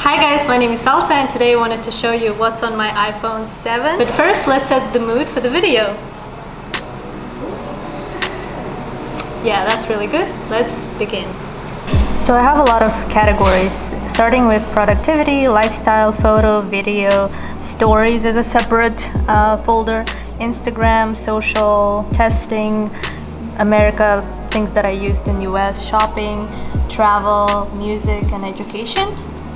Hi guys, my name is Salta and today I wanted to show you what's on my iPhone 7. But first, let's set the mood for the video. Yeah, that's really good. Let's begin. So I have a lot of categories, starting with productivity, lifestyle, photo, video, stories as a separate folder, Instagram, social, testing, America, things that I used in US, shopping, travel, music, and education.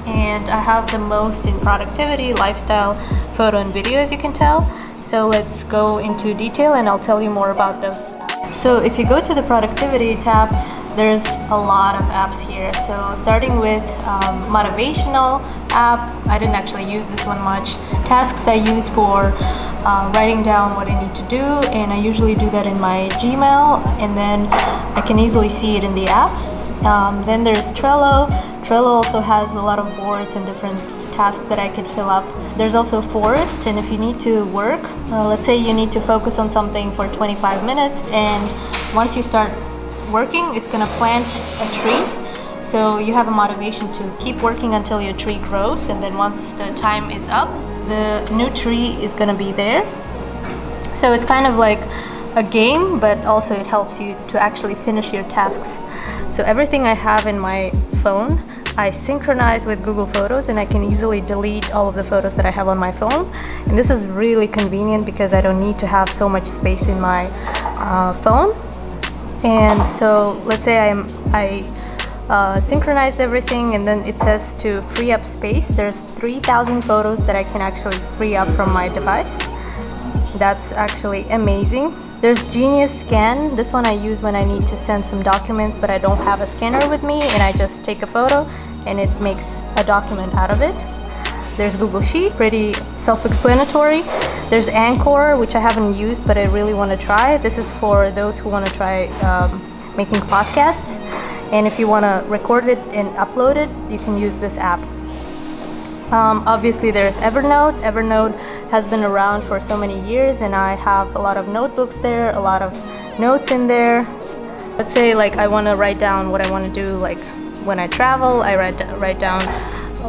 And I have the most in productivity, lifestyle, photo, and video, as you can tell. So let's go into detail and I'll tell you more about those. So if you go to the productivity tab, there's a lot of apps here. So starting with motivational app, I didn't actually use this one much. Tasks I use for writing down what I need to do, and I usually do that in my Gmail, and then I can easily see it in the app. Then there's Trello. Trello also has a lot of boards and different tasks that I can fill up. There's also Forest, and if you need to work, let's say you need to focus on something for 25 minutes, and once you start working, it's gonna plant a tree. So you have a motivation to keep working until your tree grows, and then once the time is up, the new tree is gonna be there. So it's kind of like a game, but also it helps you to actually finish your tasks. So everything I have in my phone, I synchronize with Google Photos, and I can easily delete all of the photos that I have on my phone. And this is really convenient because I don't need to have so much space in my phone. And so let's say I synchronized everything, and then it says to free up space. There's 3,000 photos that I can actually free up from my device. That's actually amazing. There's Genius Scan. This one I use when I need to send some documents, but I don't have a scanner with me, and I just take a photo and it makes a document out of it. There's Google Sheet, pretty self-explanatory. There's Anchor, which I haven't used, but I really want to try. This is for those who want to try making podcasts. And if you want to record it and upload it, you can use this app. Obviously there's Evernote. Evernote has been around for so many years, and I have a lot of notebooks there, a lot of notes in there. Let's say like I want to write down what I want to do, like when I travel, I write down,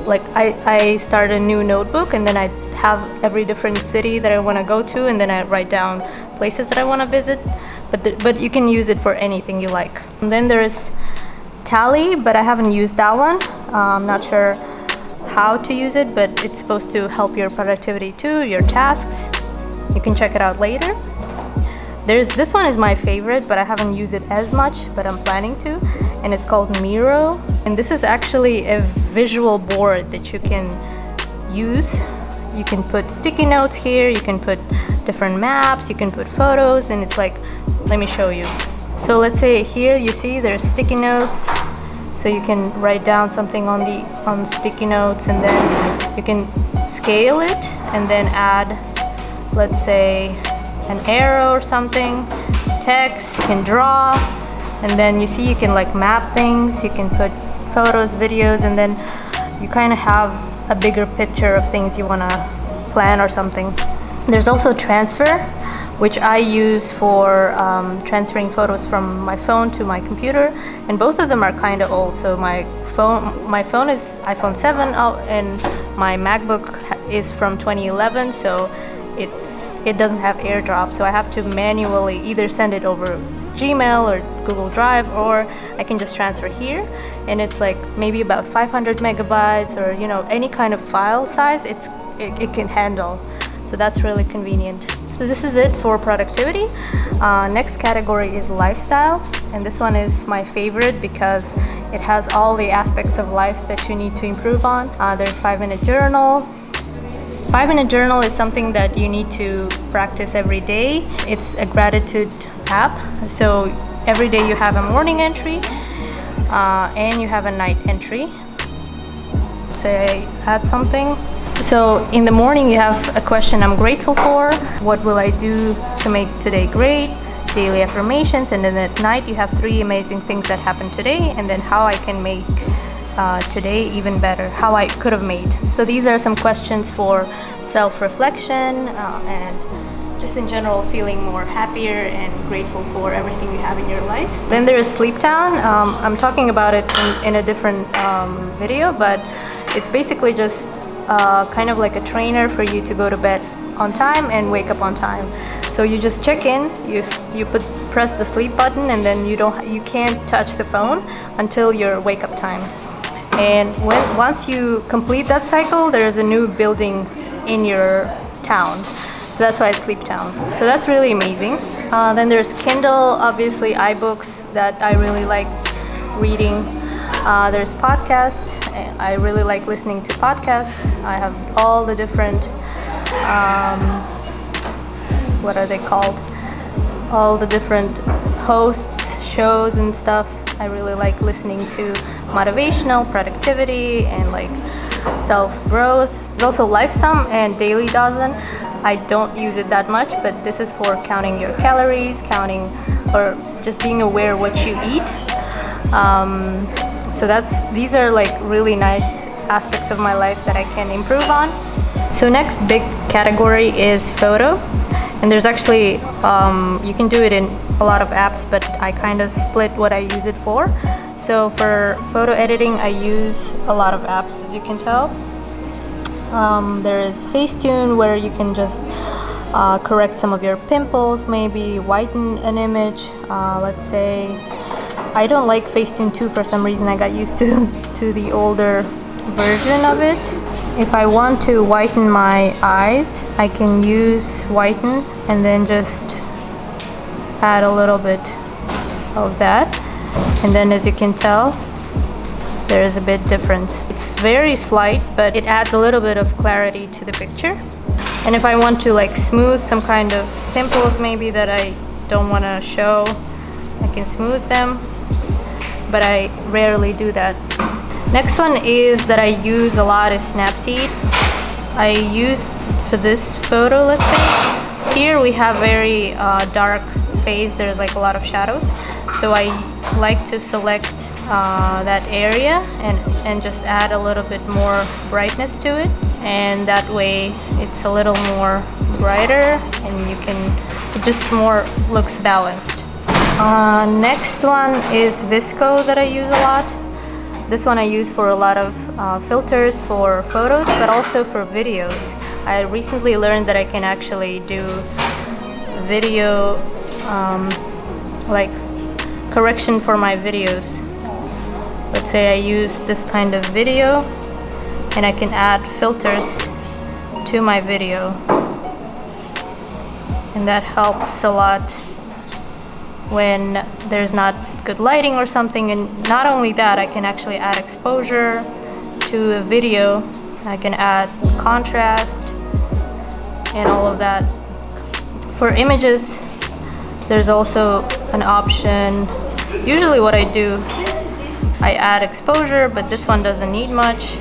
like I start a new notebook, and then I have every different city that I want to go to, and then I write down places that I want to visit. But you can use it for anything you like. And then there's Tally, but I haven't used that one. I'm not sure how to use it, but it's supposed to help your productivity too, your tasks. You can check it out later. This one is my favorite, but I haven't used it as much, but I'm planning to, and it's called Miro. And this is actually a visual board that you can use. You can put sticky notes here, you can put different maps, you can put photos, and it's like, let me show you. So let's say here you see there's sticky notes. So you can write down something on sticky notes, and then you can scale it and then add, let's say, an arrow or something, text, you can draw, and then you see you can like map things, you can put photos, videos, and then you kind of have a bigger picture of things you want to plan or something. There's also Transfer, which I use for transferring photos from my phone to my computer, and both of them are kind of old. So my phone is iPhone 7 and my MacBook is from 2011, so it doesn't have AirDrop, so I have to manually either send it over Gmail or Google Drive, or I can just transfer here, and it's like maybe about 500 megabytes, or any kind of file size it can handle. So that's really convenient. So this is it for productivity. Next category is lifestyle, and this one is my favorite because it has all the aspects of life that you need to improve on. There's 5-minute journal. 5-minute journal is something that you need to practice every day. It's a gratitude app. So every day you have a morning entry and you have a night entry. Say add something. So in the morning you have a question I'm grateful for, what will I do to make today great, daily affirmations, and then at night you have 3 amazing things that happened today, and then how I can make today even better, how I could have made. So these are some questions for self-reflection and just in general feeling more happier and grateful for everything you have in your life. Then there is Sleep Town. I'm talking about it in a different video, but It's basically just kind of like a trainer for you to go to bed on time and wake up on time. So you just check in, you press the sleep button, and then you can't touch the phone until your wake up time. And once you complete that cycle, there's a new building in your town. So that's why it's Sleep Town. So that's really amazing. Then there's Kindle, obviously iBooks that I really like reading. There's podcasts. I really like listening to podcasts. I have all the different, what are they called? All the different hosts, shows and stuff. I really like listening to motivational, productivity, and like self-growth. There's also LifeSum and Daily Dozen. I don't use it that much, but this is for counting your calories, or just being aware what you eat. So these are like really nice aspects of my life that I can improve on. So next big category is photo. And there's actually, you can do it in a lot of apps, but I kind of split what I use it for. So for photo editing, I use a lot of apps, as you can tell. There is Facetune, where you can just correct some of your pimples, maybe whiten an image. Let's say, I don't like Facetune 2 for some reason. I got used to the older version of it. If I want to whiten my eyes, I can use whiten and then just add a little bit of that. And then, as you can tell, there is a bit difference. It's very slight, but it adds a little bit of clarity to the picture. And if I want to like smooth some kind of pimples maybe that I don't want to show, I can smooth them, but I rarely do that. Next one is that I use a lot is Snapseed. I use for this photo, let's say. Here we have very dark face, there's like a lot of shadows. So I like to select that area and just add a little bit more brightness to it. And that way it's a little more brighter and it just more looks balanced. Next one is Visco that I use a lot. This one I use for a lot of filters for photos, but also for videos. I recently learned that I can actually do video, like correction for my videos. Let's say I use this kind of video and I can add filters to my video. And that helps a lot when there's not good lighting or something. And not only that, I can actually add exposure to a video. I can add contrast and all of that. For images, there's also an option. Usually what I do, I add exposure, but this one doesn't need much.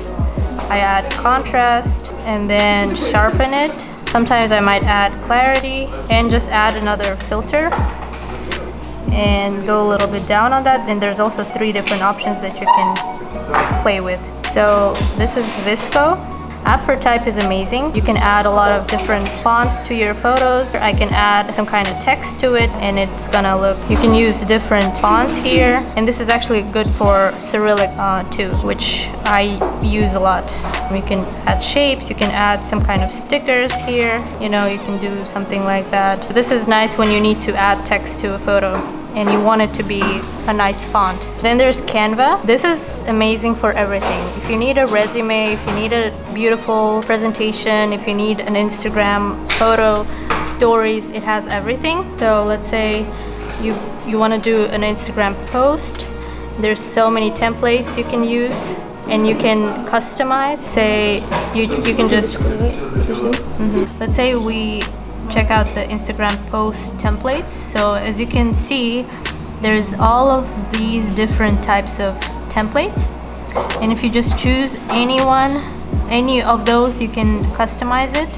I add contrast and then sharpen it. Sometimes I might add clarity and just add another filter and go a little bit down on that. And there's also 3 different options that you can play with. So this is Visco. App for Type is amazing. You can add a lot of different fonts to your photos. I can add some kind of text to it and it's gonna look, you can use different fonts here. And this is actually good for Cyrillic too, which I use a lot. You can add shapes, you can add some kind of stickers here. You know, you can do something like that. This is nice when you need to add text to a photo and you want it to be a nice font. Then there's Canva. This is amazing for everything. If you need a resume, if you need a beautiful presentation, if you need an Instagram photo, stories, it has everything. So let's say you want to do an Instagram post. There's so many templates you can use and you can customize. Say you can just let's say we check out the Instagram post templates. So as you can see, there's all of these different types of templates, and if you just choose any of those, you can customize it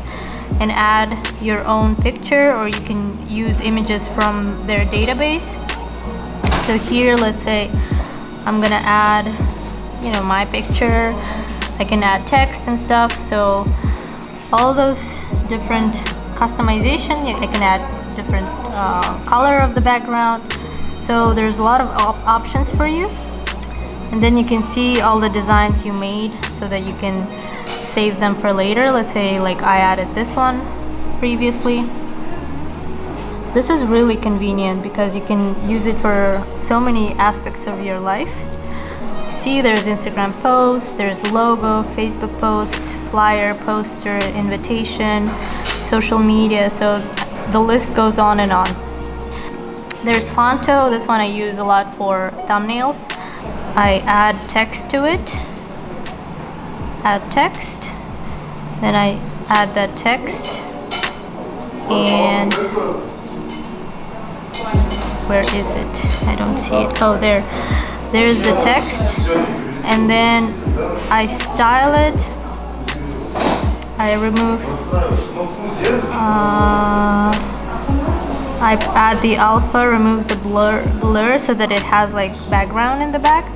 and add your own picture, or you can use images from their database. So here, let's say I'm gonna add, you know, my picture. I can add text and stuff. So all those different customization, I can add different color of the background. So there's a lot of options for you. And then you can see all the designs you made so that you can save them for later. Let's say like I added this one previously. This is really convenient because you can use it for so many aspects of your life. See, there's Instagram post, there's logo, Facebook post, flyer, poster, invitation, social media, so the list goes on and on. There's Fonto. This one I use a lot for thumbnails. I add text to it. Add text. Then I add that text. And where is it? I don't see it. Oh, there. There's the text. And then I style it. I remove. I add the alpha, remove the blur so that it has like background in the back.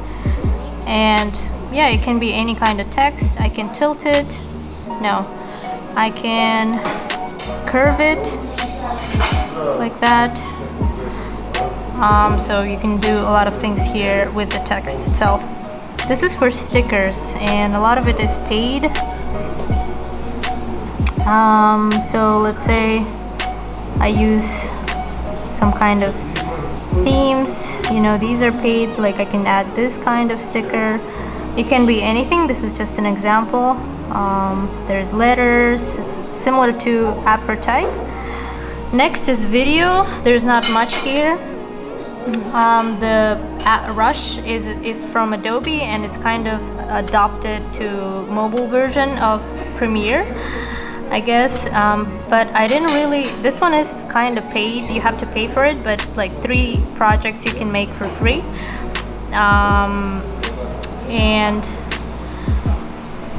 And yeah, it can be any kind of text. I can tilt it. No, I can curve it like that. So you can do a lot of things here with the text itself. This is for stickers, and a lot of it is paid. So let's say I use some kind of themes, you know, these are paid. Like I can add this kind of sticker. It can be anything. This is just an example. There's letters, similar to app for type. Next is video. There's not much here. The Rush is from Adobe, and it's kind of adopted to mobile version of Premiere, I guess. But I didn't really, this one is kind of paid. You have to pay for it, but like 3 projects you can make for free. And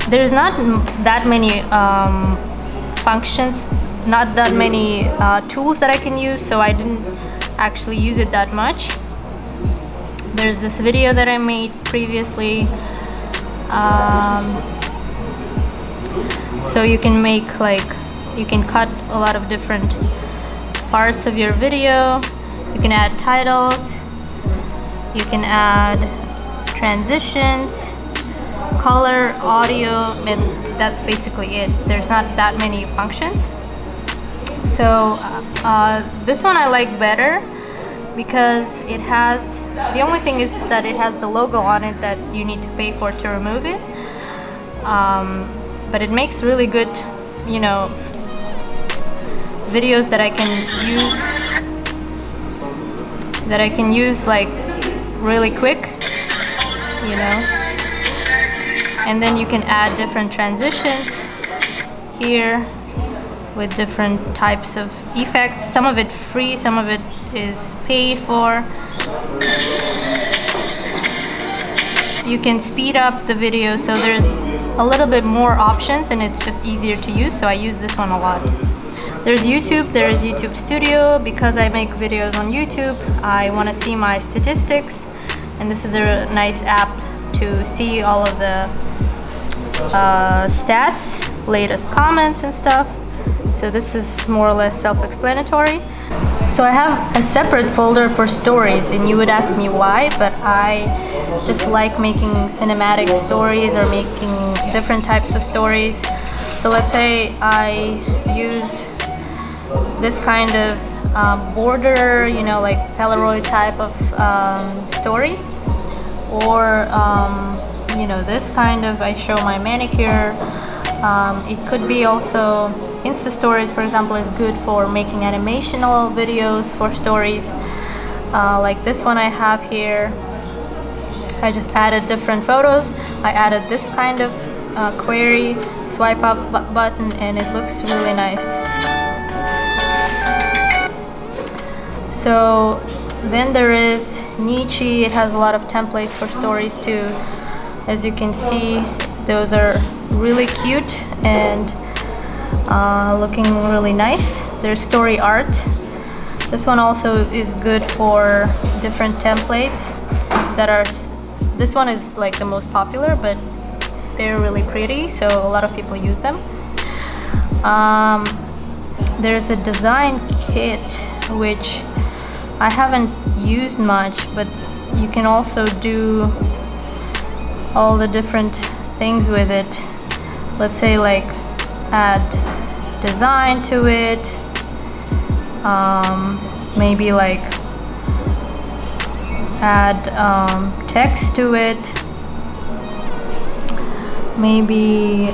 there's not that many functions, not that many tools that I can use, so I didn't actually use it that much. There's this video that I made previously. So you can make like, you can cut a lot of different parts of your video. You can add titles. You can add transitions, color, audio, and that's basically it. There's not that many functions. So this one I like better because it has, the only thing is that it has the logo on it that you need to pay for to remove it. But it makes really good, you know, videos that I can use like really quick, you know. And then you can add different transitions here with different types of effects. Some of it free, some of it is paid for. You can speed up the video, so there's a little bit more options and it's just easier to use, so I use this one a lot. There's YouTube, there's YouTube Studio. Because I make videos on YouTube, I want to see my statistics, and this is a nice app to see all of the stats, latest comments and stuff. So this is more or less self-explanatory. So I have a separate folder for stories, and you would ask me why, but I just like making cinematic stories or making different types of stories. So let's say I use this kind of border, you know, like Polaroid type of story, or you know, this kind of, I show my manicure. It could be also Insta stories, for example, is good for making animational videos for stories. Like this one I have here, I just added different photos. I added this kind of query, swipe up button, and it looks really nice. So then there is Nietzsche. It has a lot of templates for stories too. As you can see, those are really cute and looking really nice. There's story art. This one also is good for different templates that are, this one is like the most popular, but they're really pretty, so a lot of people use them. There's a design kit which I haven't used much, but you can also do all the different things with it. Let's say like add design to it, maybe like add text to it, maybe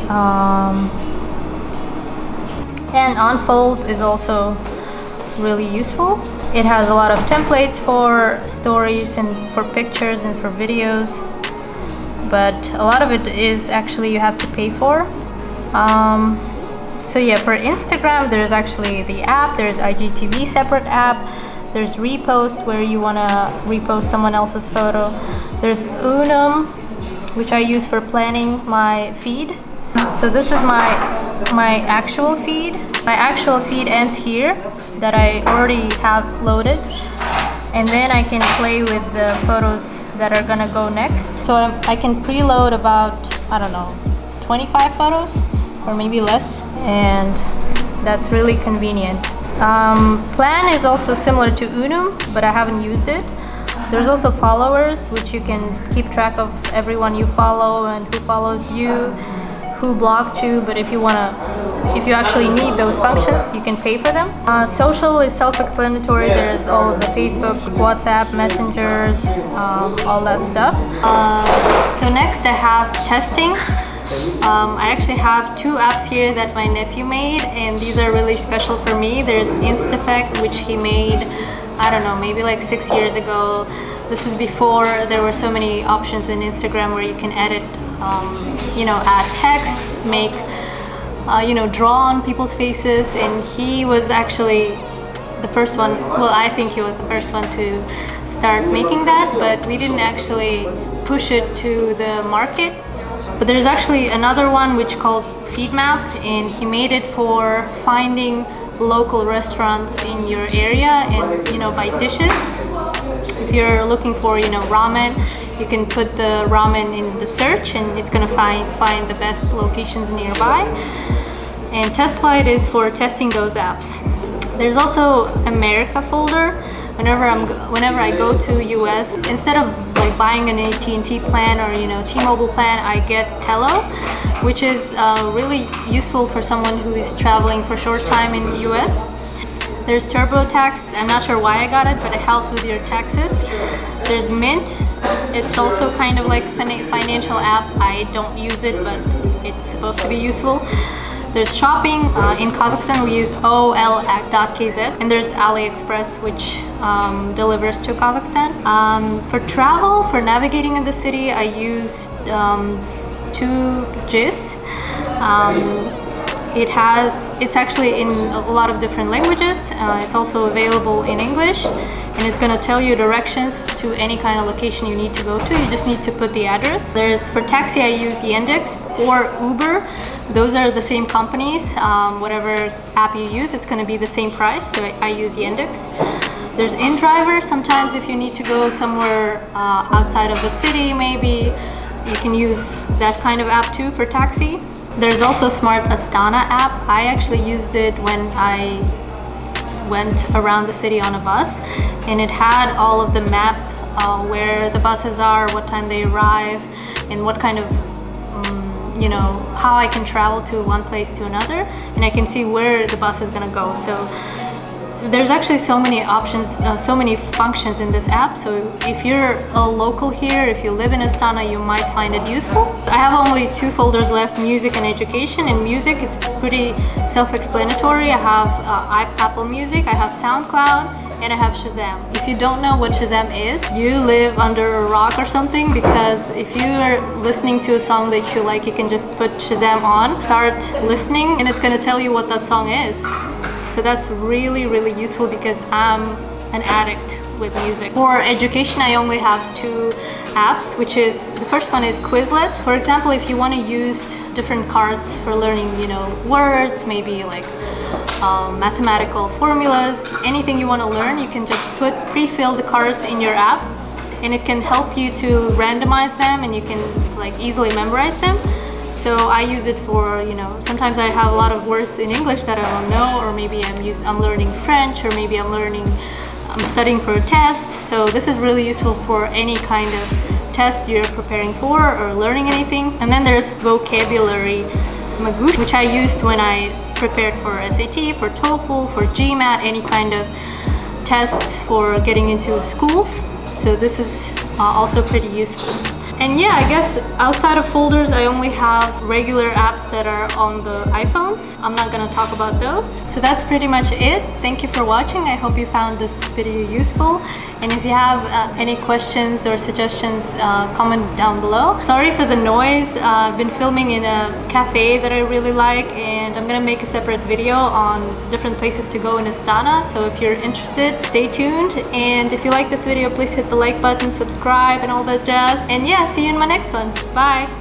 and unfold is also really useful. It has a lot of templates for stories and for pictures and for videos, but a lot of it is actually you have to pay for. So yeah, for Instagram there's actually the app, there's IGTV separate app, there's repost where you want to repost someone else's photo, there's Unum, which I use for planning my feed. So this is my actual feed. My actual feed ends here, that I already have loaded, and then I can play with the photos that are gonna go next. So I can preload about, I don't know, 25 photos or maybe less, and that's really convenient. Plan is also similar to Unum, but I haven't used it. There's also followers, which you can keep track of everyone you follow and who follows you, who blocked you, but if you actually need those functions, you can pay for them. Social is self-explanatory. There's all of the Facebook, WhatsApp, messengers, all that stuff. So next I have testing. I actually have two apps here that my nephew made, and these are really special for me. There's Instafect, which he made, I don't know, maybe like 6 years ago. This is before there were so many options in Instagram where you can edit, add text, make, draw on people's faces, and he was actually the first one. Well, I think he was the first one to start making that, but we didn't actually push it to the market. But there's actually another one which called Feedmap, and he made it for finding local restaurants in your area and by dishes. If you're looking for ramen, you can put the ramen in the search and it's gonna find the best locations nearby. And TestFlight is for testing those apps. There's also America folder. Whenever I go to US, instead of like buying an AT&T plan or T-Mobile plan, I get Tello, which is really useful for someone who is traveling for a short time in the US. There's TurboTax. I'm not sure why I got it, but it helps with your taxes. There's Mint. It's also kind of like a financial app. I don't use it, but it's supposed to be useful. There's shopping. In Kazakhstan we use ol.kz, and there's AliExpress, which delivers to Kazakhstan. For travel, for navigating in the city, I use 2GIS. It's actually in a lot of different languages. It's also available in English, and it's going to tell you directions to any kind of location you need to go to. You just need to put the address. For taxi, I use Yandex or Uber. Those are the same companies. Whatever app you use, it's going to be the same price, so I use Yandex. There's InDriver. Sometimes if you need to go somewhere outside of the city, maybe you can use that kind of app too for taxi. There's also Smart Astana app. I actually used it when I went around the city on a bus, and it had all of the map, where the buses are, what time they arrive, and what kind of how I can travel to one place to another, and I can see where the bus is gonna go. So there's actually so many options, so many functions in this app. So if you're a local here, if you live in Astana, you might find it useful. I have only 2 folders left, music and education. In music, it's pretty self-explanatory. I have Apple Music, I have SoundCloud, and I have Shazam. If you don't know what Shazam is, you live under a rock or something, because if you are listening to a song that you like, you can just put Shazam on, start listening, and it's gonna tell you what that song is. So that's really, really useful because I'm an addict with music. For education, I only have 2 apps, which is, the first one is Quizlet. For example, if you want to use different cards for learning, words, maybe like mathematical formulas, anything you want to learn, you can just pre-fill the cards in your app, and it can help you to randomize them, and you can like easily memorize them. So I use it for, sometimes I have a lot of words in English that I don't know, or maybe I'm learning French, or maybe I'm studying for a test. So this is really useful for any kind of test you're preparing for or learning anything. And then there's vocabulary Magoosh, which I used when I prepared for SAT, for TOEFL, for GMAT, any kind of tests for getting into schools. So this is also pretty useful. And yeah, I guess outside of folders, I only have regular apps that are on the iPhone. I'm not gonna talk about those. So that's pretty much it. Thank you for watching. I hope you found this video useful. And if you have any questions or suggestions, comment down below. Sorry for the noise. I've been filming in a cafe that I really like, and I'm gonna make a separate video on different places to go in Astana. So if you're interested, stay tuned. And if you like this video, please hit the like button, subscribe, and all that jazz. And yeah, see you in my next one. Bye.